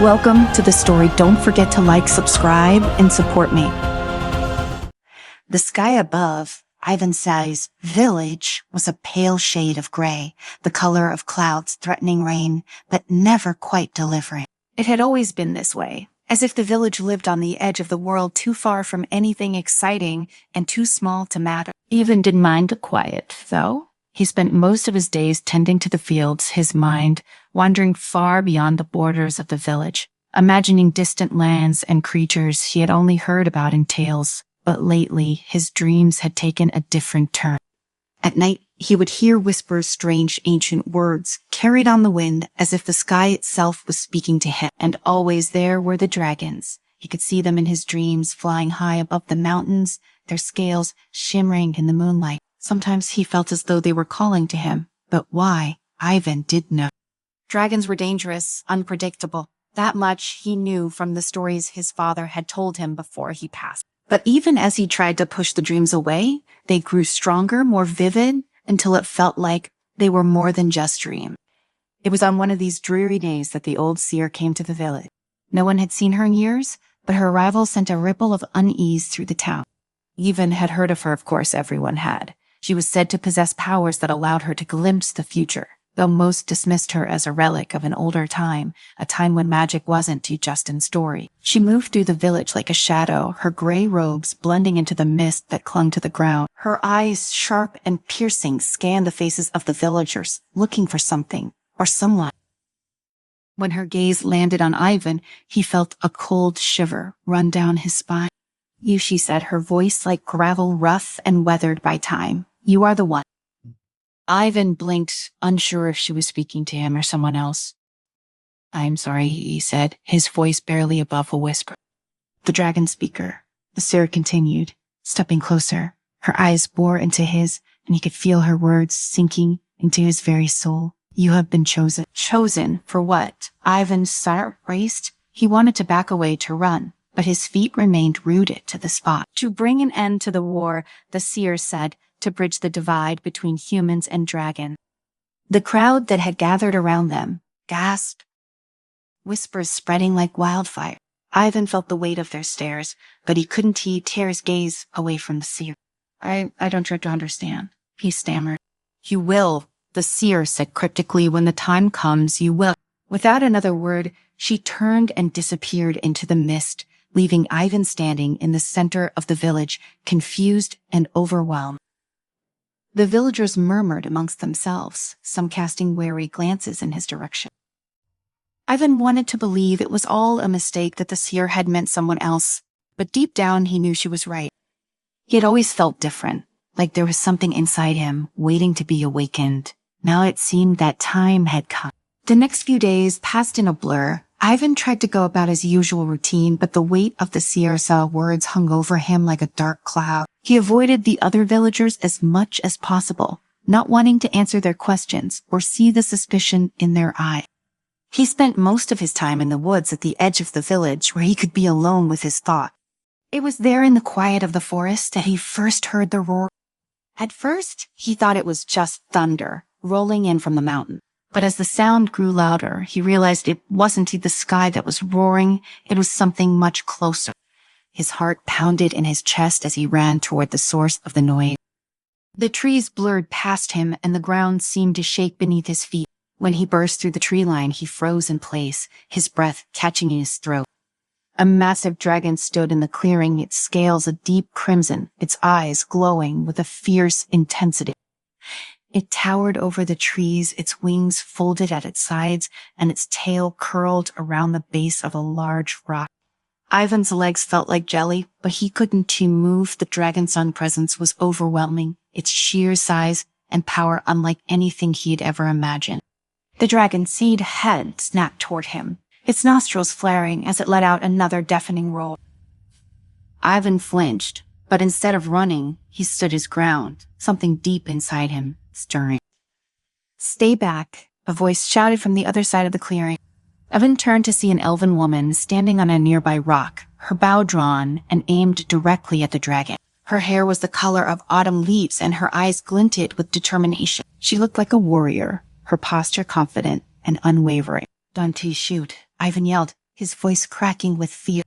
Welcome to the story. Don't forget to like, subscribe, and support me. The sky above Ivan's village was a pale shade of gray, the color of clouds threatening rain, but never quite delivering. It had always been this way, as if the village lived on the edge of the world, too far from anything exciting and too small to matter. Ivan didn't mind the quiet, though. He spent most of his days tending to the fields, his mind wandering far beyond the borders of the village, imagining distant lands and creatures he had only heard about in tales. But lately, his dreams had taken a different turn. At night, he would hear whispers, strange ancient words, carried on the wind as if the sky itself was speaking to him. And always there were the dragons. He could see them in his dreams, flying high above the mountains, their scales shimmering in the moonlight. Sometimes he felt as though they were calling to him, but why? Ivan did know. Dragons were dangerous, unpredictable. That much he knew from the stories his father had told him before he passed. But even as he tried to push the dreams away, they grew stronger, more vivid, until it felt like they were more than just dreams. It was on one of these dreary days that the old seer came to the village. No one had seen her in years, but her arrival sent a ripple of unease through the town. Ivan had heard of her, of course everyone had. She was said to possess powers that allowed her to glimpse the future, though most dismissed her as a relic of an older time, a time when magic wasn't just in story. She moved through the village like a shadow, her gray robes blending into the mist that clung to the ground. Her eyes, sharp and piercing, scanned the faces of the villagers, looking for something or someone. When her gaze landed on Ivan, he felt a cold shiver run down his spine. "You," she said, her voice like gravel, rough and weathered by time. "You are the one." Ivan blinked, unsure if she was speaking to him or someone else. "I'm sorry," he said, his voice barely above a whisper. "The dragon speaker," the seer continued, stepping closer. Her eyes bore into his, and he could feel her words sinking into his very soul. "You have been chosen." Chosen for what? Ivan's heart raced. He wanted to back away, to run, but his feet remained rooted to the spot. "To bring an end to the war," the seer said, "to bridge the divide between humans and dragons." The crowd that had gathered around them gasped, whispers spreading like wildfire. Ivan felt the weight of their stares, but he couldn't tear his gaze away from the seer. I don't try to understand," he stammered. "You will," the seer said cryptically. "When the time comes, you will." Without another word, she turned and disappeared into the mist, leaving Ivan standing in the center of the village, confused and overwhelmed. The villagers murmured amongst themselves, some casting wary glances in his direction. Ivan wanted to believe it was all a mistake, that the seer had meant someone else, but deep down he knew she was right. He had always felt different, like there was something inside him waiting to be awakened. Now it seemed that time had come. The next few days passed in a blur. Ivan tried to go about his usual routine, but the weight of the seer's words hung over him like a dark cloud. He avoided the other villagers as much as possible, not wanting to answer their questions or see the suspicion in their eyes. He spent most of his time in the woods at the edge of the village, where he could be alone with his thoughts. It was there in the quiet of the forest that he first heard the roar. At first, he thought it was just thunder rolling in from the mountain. But as the sound grew louder, he realized it wasn't the sky that was roaring, it was something much closer. His heart pounded in his chest as he ran toward the source of the noise. The trees blurred past him, and the ground seemed to shake beneath his feet. When he burst through the tree line, he froze in place, his breath catching in his throat. A massive dragon stood in the clearing, its scales a deep crimson, its eyes glowing with a fierce intensity. It towered over the trees, its wings folded at its sides, and its tail curled around the base of a large rock. Ivan's legs felt like jelly, but he couldn't move. The dragon's presence was overwhelming, its sheer size and power unlike anything he had ever imagined. The dragon's head snapped toward him, its nostrils flaring as it let out another deafening roar. Ivan flinched, but instead of running, he stood his ground, something deep inside him stirring. "Stay back," a voice shouted from the other side of the clearing. Ivan turned to see an elven woman standing on a nearby rock, her bow drawn and aimed directly at the dragon. Her hair was the color of autumn leaves, and her eyes glinted with determination. She looked like a warrior, her posture confident and unwavering. "Don't shoot," Ivan yelled. his voice cracking with fear.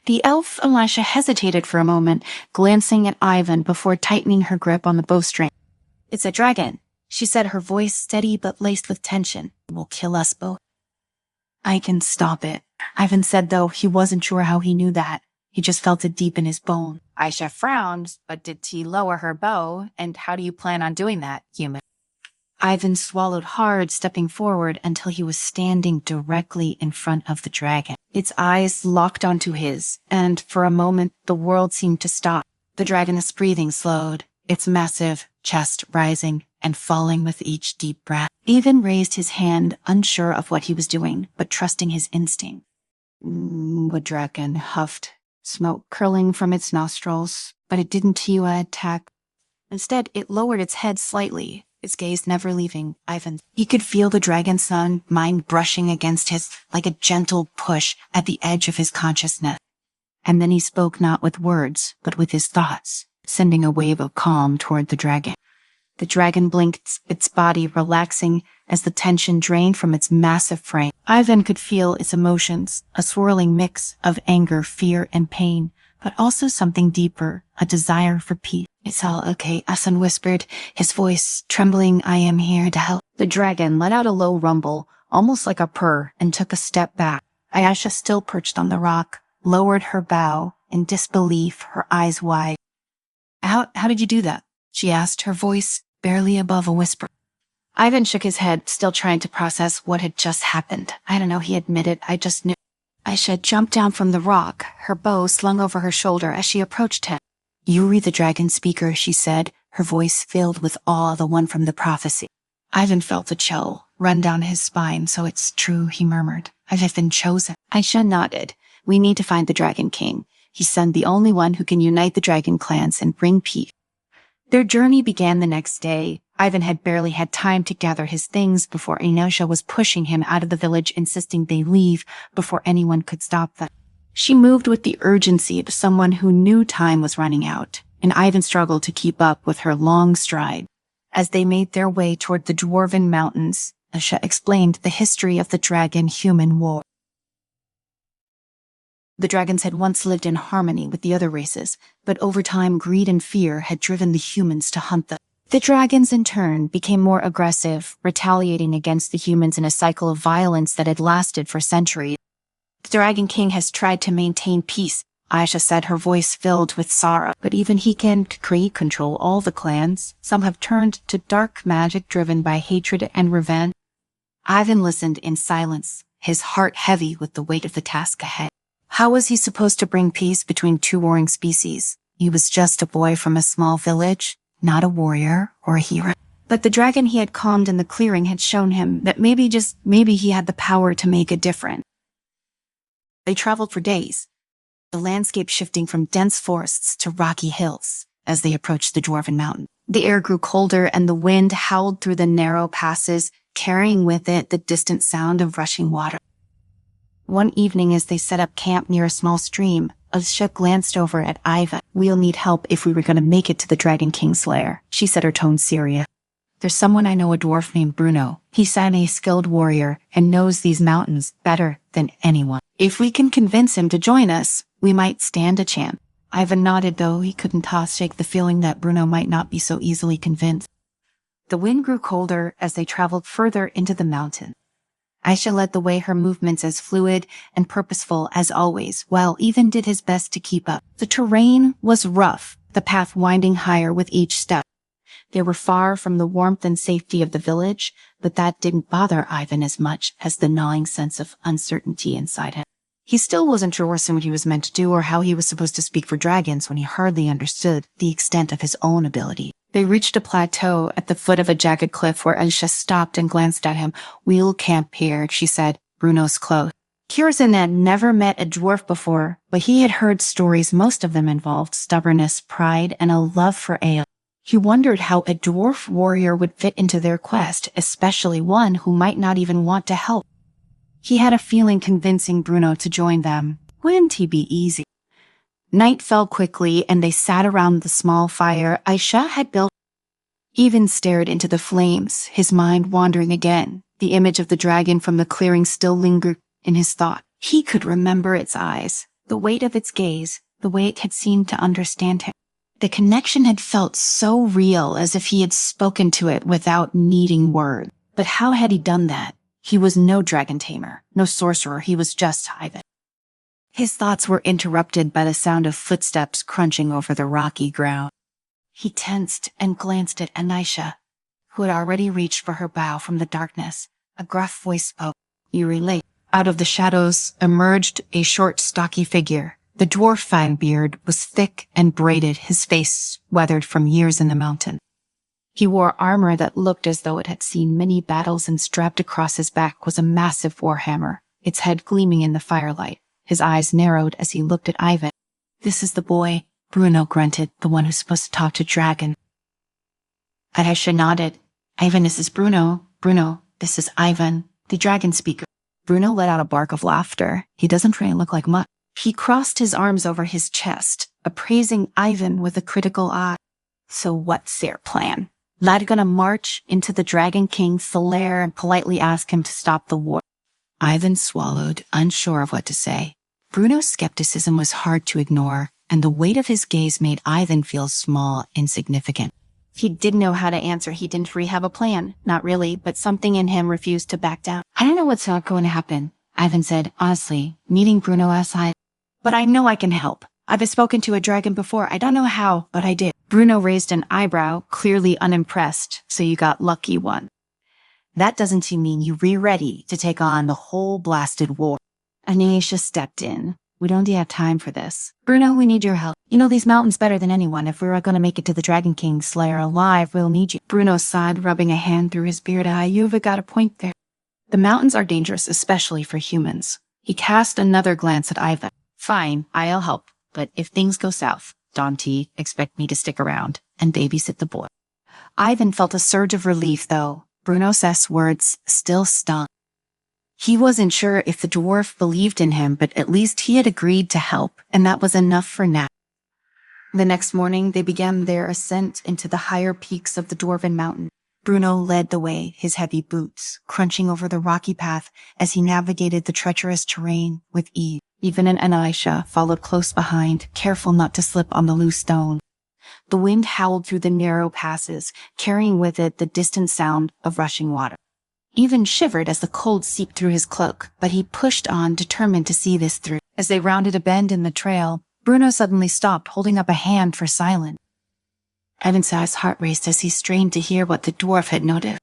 The elf Elisha hesitated for a moment, glancing at Ivan before tightening her grip on the bowstring. "It's a dragon," she said, her voice steady but laced with tension. "It will kill us both." "I can stop it," Ivan said, though he wasn't sure how he knew that. He just felt it deep in his bone. Aisha frowned, but did she lower her bow? And how do you plan on doing that, human? Ivan swallowed hard, stepping forward until he was standing directly in front of the dragon. Its eyes locked onto his, and for a moment the world seemed to stop. The dragon's breathing slowed, its massive chest rising and falling with each deep breath. Ivan raised his hand, unsure of what he was doing, but trusting his instinct. The dragon huffed, smoke curling from its nostrils, but it didn't attack. Instead, it lowered its head slightly, its gaze never leaving Ivan. He could feel the dragon's sun, mind brushing against his like a gentle push at the edge of his consciousness. And then he spoke not with words, but with his thoughts, sending a wave of calm toward the dragon. The dragon blinked, its body relaxing as the tension drained from its massive frame. Ivan could feel its emotions, a swirling mix of anger, fear, and pain, but also something deeper, a desire for peace. "It's all okay," Asan whispered, his voice trembling. "I am here to help." The dragon let out a low rumble, almost like a purr, and took a step back. Ayesha, still perched on the rock, lowered her bow in disbelief, her eyes wide. How did you do that?" she asked, her voice barely above a whisper. Ivan shook his head, still trying to process what had just happened. "I don't know," he admitted. "I just knew." Aisha jumped down from the rock, her bow slung over her shoulder as she approached him. "Yuri the dragon speaker," she said, her voice filled with awe, the one from the prophecy. Ivan felt a chill run down his spine. "So it's true," he murmured. "I've been chosen." Aisha nodded. "We need to find the Dragon King. He's the only one who can unite the dragon clans and bring peace." Their journey began the next day. Ivan had barely had time to gather his things before Inosha was pushing him out of the village, insisting they leave before anyone could stop them. She moved with the urgency of someone who knew time was running out, and Ivan struggled to keep up with her long stride. As they made their way toward the dwarven mountains, Asha explained the history of the dragon-human war. The dragons had once lived in harmony with the other races, but over time greed and fear had driven the humans to hunt them. The dragons, in turn, became more aggressive, retaliating against the humans in a cycle of violence that had lasted for centuries. "The Dragon King has tried to maintain peace," Aisha said, her voice filled with sorrow. "But even he can't control all the clans. Some have turned to dark magic driven by hatred and revenge." Ivan listened in silence, his heart heavy with the weight of the task ahead. How was he supposed to bring peace between two warring species? He was just a boy from a small village, not a warrior or a hero. But the dragon he had calmed in the clearing had shown him that maybe he had the power to make a difference. They traveled for days, the landscape shifting from dense forests to rocky hills as they approached the dwarven mountain. The air grew colder and the wind howled through the narrow passes, carrying with it the distant sound of rushing water. One evening, as they set up camp near a small stream, Asha glanced over at Ivan. "We'll need help if we were going to make it to the Dragon King's lair," she said, her tone serious. "There's someone I know, a dwarf named Bruno. He's a skilled warrior and knows these mountains better than anyone. If we can convince him to join us, we might stand a chance." Ivan nodded, though he couldn't shake the feeling that Bruno might not be so easily convinced. The wind grew colder as they traveled further into the mountain. Aisha led the way, her movements as fluid and purposeful as always, while Ivan did his best to keep up. The terrain was rough, the path winding higher with each step. They were far from the warmth and safety of the village, but that didn't bother Ivan as much as the gnawing sense of uncertainty inside him. He still wasn't sure what he was meant to do or how he was supposed to speak for dragons when he hardly understood the extent of his own ability. They reached a plateau at the foot of a jagged cliff where Aisha stopped and glanced at him. "We'll camp here," she said. "Bruno's close." Kirzan had never met a dwarf before, but he had heard stories. Most of them involved stubbornness, pride, and a love for ale. He wondered how a dwarf warrior would fit into their quest, especially one who might not even want to help. He had a feeling convincing Bruno to join them wouldn't be easy. Night fell quickly, and they sat around the small fire Aisha had built. Ivan stared into the flames, his mind wandering again. The image of the dragon from the clearing still lingered in his thought. He could remember its eyes, the weight of its gaze, the way it had seemed to understand him. The connection had felt so real, as if he had spoken to it without needing words. But how had he done that? He was no dragon tamer, no sorcerer, he was just Ivan. His thoughts were interrupted by the sound of footsteps crunching over the rocky ground. He tensed and glanced at Anisha, who had already reached for her bow from the darkness. A gruff voice spoke. "You relate." Out of the shadows emerged a short, stocky figure. The dwarf fine beard was thick and braided, his face weathered from years in the mountain. He wore armor that looked as though it had seen many battles, and strapped across his back was a massive warhammer, its head gleaming in the firelight. His eyes narrowed as he looked at Ivan. "This is the boy," Bruno grunted, "the one who's supposed to talk to Dragon." Aisha nodded. "Ivan, this is Bruno. Bruno, this is Ivan, the dragon speaker." Bruno let out a bark of laughter. He doesn't really look like much. He crossed his arms over his chest, appraising Ivan with a critical eye. "So what's their plan? Lad gonna march into the Dragon King's lair and politely ask him to stop the war?" Ivan swallowed, unsure of what to say. Bruno's skepticism was hard to ignore, and the weight of his gaze made Ivan feel small, insignificant. He didn't know how to answer. He didn't really have a plan. Not really, but something in him refused to back down. "I don't know what's not going to happen," Ivan said, honestly, meeting Bruno aside. "But I know I can help. I've spoken to a dragon before. I don't know how, but I did." Bruno raised an eyebrow, clearly unimpressed. "So you got lucky one. That doesn't mean you're ready to take on the whole blasted war." Anisha stepped in. "We don't have time for this. Bruno, we need your help. You know these mountains better than anyone. If we're going to make it to the Dragon King's lair alive, we'll need you." Bruno sighed, rubbing a hand through his beard. "You've got a point there. The mountains are dangerous, especially for humans." He cast another glance at Ivan. "Fine, I'll help. But if things go south, Dante, expect me to stick around and babysit the boy." Ivan felt a surge of relief, though. Bruno's words still stung. He wasn't sure if the dwarf believed in him, but at least he had agreed to help, and that was enough for now. The next morning, they began their ascent into the higher peaks of the Dwarven Mountain. Bruno led the way, his heavy boots crunching over the rocky path as he navigated the treacherous terrain with ease. Ivan and Anisha followed close behind, careful not to slip on the loose stone. The wind howled through the narrow passes, carrying with it the distant sound of rushing water. Ivan shivered as the cold seeped through his cloak, but he pushed on, determined to see this through. As they rounded a bend in the trail, Bruno suddenly stopped, holding up a hand for silence. Ivan's heart raced as he strained to hear what the dwarf had noted.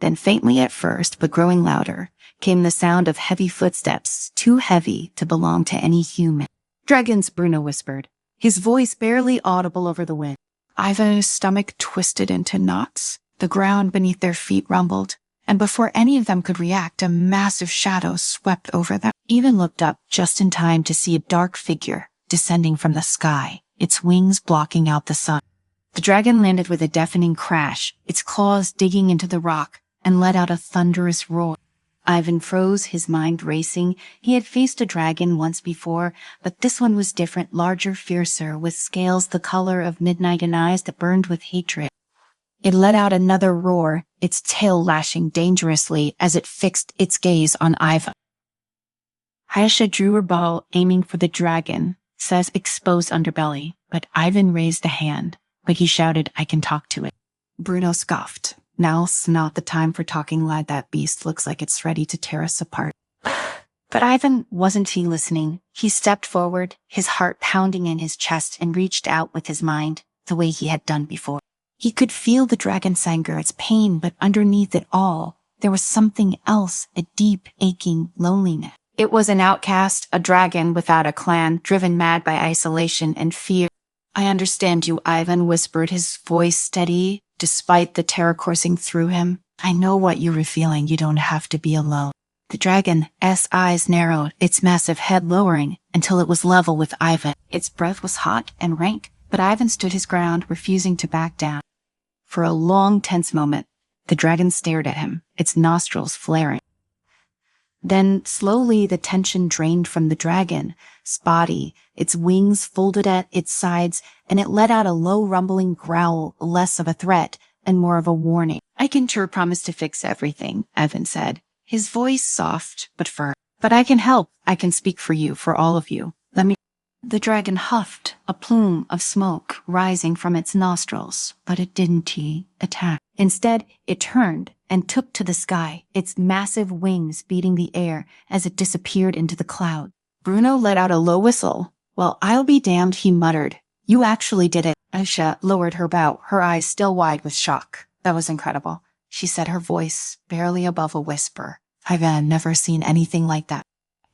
Then, faintly at first, but growing louder, came the sound of heavy footsteps, too heavy to belong to any human. "Dragons," Bruno whispered, his voice barely audible over the wind. Ivan's stomach twisted into knots. The ground beneath their feet rumbled, and before any of them could react, a massive shadow swept over them. Ivan looked up just in time to see a dark figure descending from the sky, its wings blocking out the sun. The dragon landed with a deafening crash, its claws digging into the rock, and let out a thunderous roar. Ivan froze, his mind racing. He had faced a dragon once before, but this one was different, larger, fiercer, with scales the color of midnight and eyes that burned with hatred. It let out another roar, its tail lashing dangerously as it fixed its gaze on Ivan. Aisha drew her bow, aiming for the dragon, says exposed underbelly, but Ivan raised a hand. But he shouted, "I can talk to it." Bruno scoffed. "Now's not the time for talking, lad. That beast looks like it's ready to tear us apart." But Ivan wasn't listening. He stepped forward, his heart pounding in his chest, and reached out with his mind, the way he had done before. He could feel the dragon's anger, its pain, but underneath it all, there was something else, a deep, aching loneliness. It was an outcast, a dragon without a clan, driven mad by isolation and fear. "I understand you," Ivan whispered, his voice steady, despite the terror coursing through him. "I know what you were feeling. You don't have to be alone." The dragon's eyes narrowed, its massive head lowering until it was level with Ivan. Its breath was hot and rank, but Ivan stood his ground, refusing to back down. For a long, tense moment, the dragon stared at him, its nostrils flaring. Then, slowly, the tension drained from the dragon's body, its wings folded at its sides, and it let out a low rumbling growl, less of a threat and more of a warning. "I can sure promise to fix everything," Ivan said, his voice soft but firm. But I can help. I can speak for you, for all of you. Let me. The dragon huffed, a plume of smoke rising from its nostrils, but it didn't attack. Instead, it turned and took to the sky, its massive wings beating the air as it disappeared into the cloud. Bruno let out a low whistle. Well, I'll be damned, he muttered. You actually did it. Aisha lowered her bow, her eyes still wide with shock. That was incredible, she said, her voice barely above a whisper. I've never seen anything like that.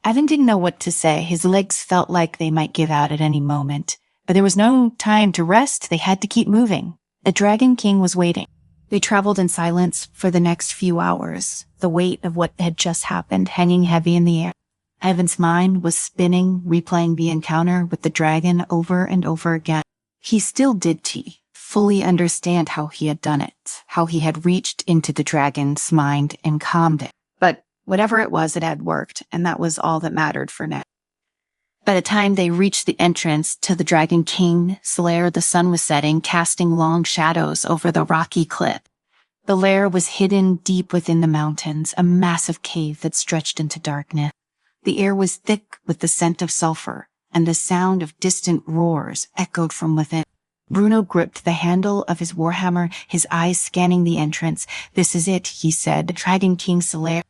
Ivan didn't know what to say. His legs felt like they might give out at any moment. But there was no time to rest. They had to keep moving. The Dragon King was waiting. They traveled in silence for the next few hours, the weight of what had just happened hanging heavy in the air. Ivan's mind was spinning, replaying the encounter with the dragon over and over again. He still didn't fully understand how he had done it, how he had reached into the dragon's mind and calmed it. But whatever it was, it had worked, and that was all that mattered for now. By the time they reached the entrance to the Dragon King's lair, the sun was setting, casting long shadows over the rocky cliff. The lair was hidden deep within the mountains, a massive cave that stretched into darkness. The air was thick with the scent of sulfur, and the sound of distant roars echoed from within. Bruno gripped the handle of his warhammer, his eyes scanning the entrance. This is it, he said, the Dragon King's lair.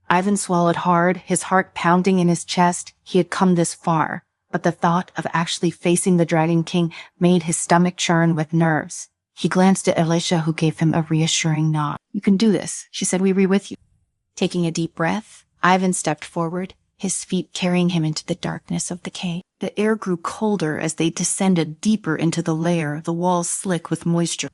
Ivan swallowed hard, his heart pounding in his chest. He had come this far, but the thought of actually facing the Dragon King made his stomach churn with nerves. He glanced at Alicia, who gave him a reassuring nod. You can do this, she said, we'll be with you. Taking a deep breath, Ivan stepped forward, his feet carrying him into the darkness of the cave. The air grew colder as they descended deeper into the lair, the walls slick with moisture.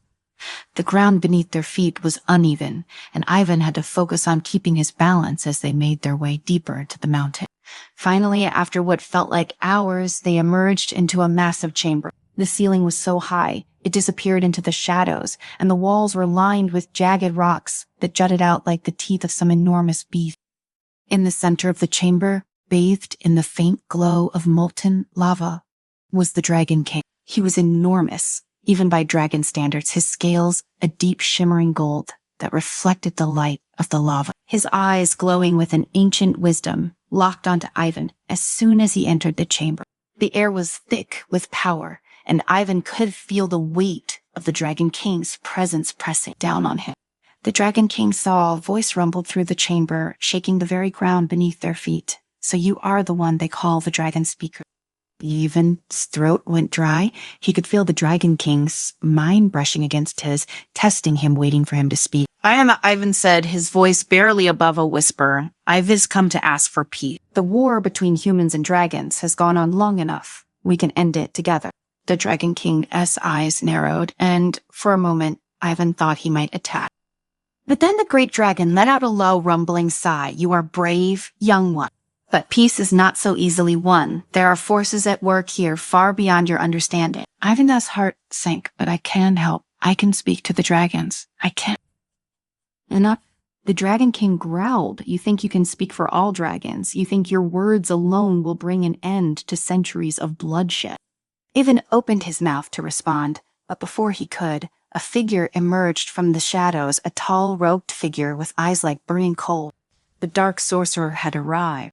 The ground beneath their feet was uneven, and Ivan had to focus on keeping his balance as they made their way deeper into the mountain. Finally, after what felt like hours, they emerged into a massive chamber. The ceiling was so high, it disappeared into the shadows, and the walls were lined with jagged rocks that jutted out like the teeth of some enormous beast. In the center of the chamber, bathed in the faint glow of molten lava, was the Dragon King. He was enormous. Even by dragon standards, his scales a deep shimmering gold that reflected the light of the lava. His eyes glowing with an ancient wisdom locked onto Ivan as soon as he entered the chamber. The air was thick with power, and Ivan could feel the weight of the Dragon King's presence pressing down on him. The Dragon King saw a voice rumbled through the chamber, shaking the very ground beneath their feet. So you are the one they call the Dragon Speaker. Ivan's throat went dry. He could feel the Dragon King's mind brushing against his, testing him, waiting for him to speak. I am, Ivan said, his voice barely above a whisper. I've come to ask for peace. The war between humans and dragons has gone on long enough. We can end it together. The Dragon King's eyes narrowed, and for a moment, Ivan thought he might attack. But then the great dragon let out a low, rumbling sigh. You are brave, young one. But peace is not so easily won. There are forces at work here far beyond your understanding. Ivan's heart sank, but I can help. I can speak to the dragons. I can. Enough. The Dragon King growled. You think you can speak for all dragons. You think your words alone will bring an end to centuries of bloodshed. Ivan opened his mouth to respond, but before he could, a figure emerged from the shadows, a tall, robed figure with eyes like burning coal. The dark sorcerer had arrived.